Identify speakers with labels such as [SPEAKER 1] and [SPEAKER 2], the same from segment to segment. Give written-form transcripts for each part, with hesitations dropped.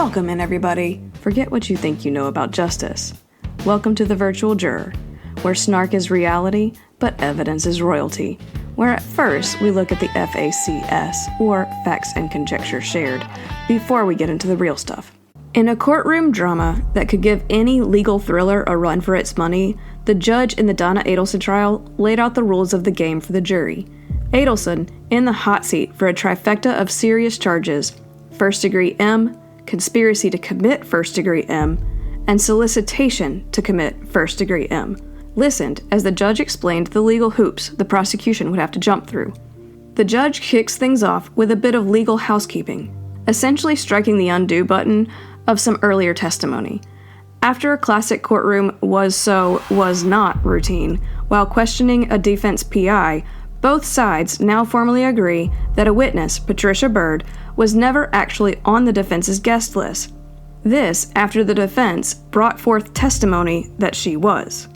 [SPEAKER 1] Welcome in, everybody. Forget what you think you know about justice. Welcome to the Virtual Juror, where snark is reality, but evidence is royalty. Where at first we look at the FACS, or facts and conjecture shared, before we get into the real stuff. In a courtroom drama that could give any legal thriller a run for its money, the judge in the Donna Adelson trial laid out the rules of the game for the jury. Adelson, in the hot seat for a trifecta of serious charges, first-degree M, conspiracy to commit first-degree M, and solicitation to commit first-degree M, listened as the judge explained the legal hoops the prosecution would have to jump through. The judge kicks things off with a bit of legal housekeeping, essentially striking the undo button of some earlier testimony. After a classic courtroom was-not routine, while questioning a defense PI, both sides now formally agree that a witness, Patricia Byrd, was never actually on the defense's guest list. This after the defense brought forth testimony that she was.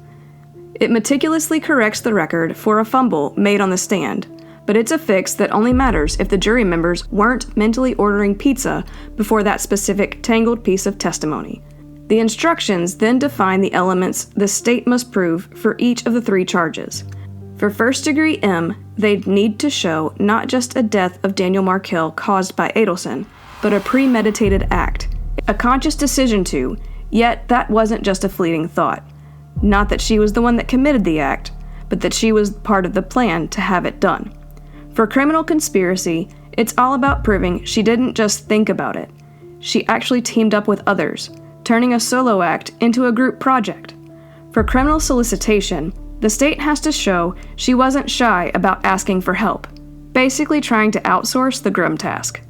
[SPEAKER 1] It meticulously corrects the record for a fumble made on the stand, but it's a fix that only matters if the jury members weren't mentally ordering pizza before that specific tangled piece of testimony. The instructions then define the elements the state must prove for each of the three charges. For first-degree M, they'd need to show not just a death of Daniel Markel caused by Adelson, but a premeditated act, a conscious decision to, yet that wasn't just a fleeting thought. Not that she was the one that committed the act, but that she was part of the plan to have it done. For criminal conspiracy, it's all about proving she didn't just think about it. She actually teamed up with others, turning a solo act into a group project. For criminal solicitation, the state has to show she wasn't shy about asking for help, basically trying to outsource the grim task.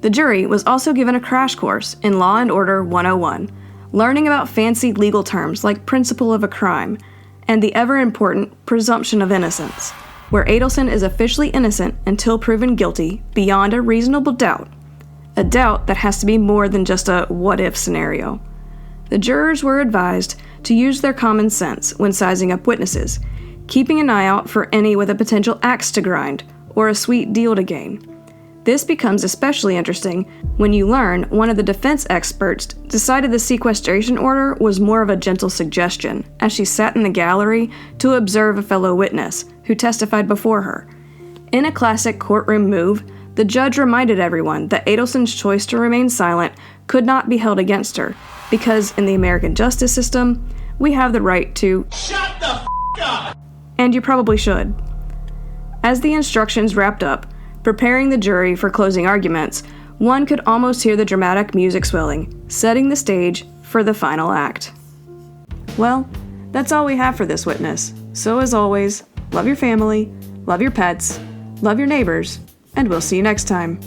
[SPEAKER 1] The jury was also given a crash course in Law and Order 101, learning about fancy legal terms like principle of a crime, and the ever-important presumption of innocence, where Adelson is officially innocent until proven guilty beyond a reasonable doubt, a doubt that has to be more than just a what-if scenario. The jurors were advised to use their common sense when sizing up witnesses, keeping an eye out for any with a potential axe to grind or a sweet deal to gain. This becomes especially interesting when you learn one of the defense experts decided the sequestration order was more of a gentle suggestion as she sat in the gallery to observe a fellow witness who testified before her. In a classic courtroom move, the judge reminded everyone that Adelson's choice to remain silent could not be held against her, because in the American justice system, we have the right to shut the f*** up! And you probably should. As the instructions wrapped up, preparing the jury for closing arguments, one could almost hear the dramatic music swelling, setting the stage for the final act. Well, that's all we have for this witness. So as always, love your family, love your pets, love your neighbors, and we'll see you next time.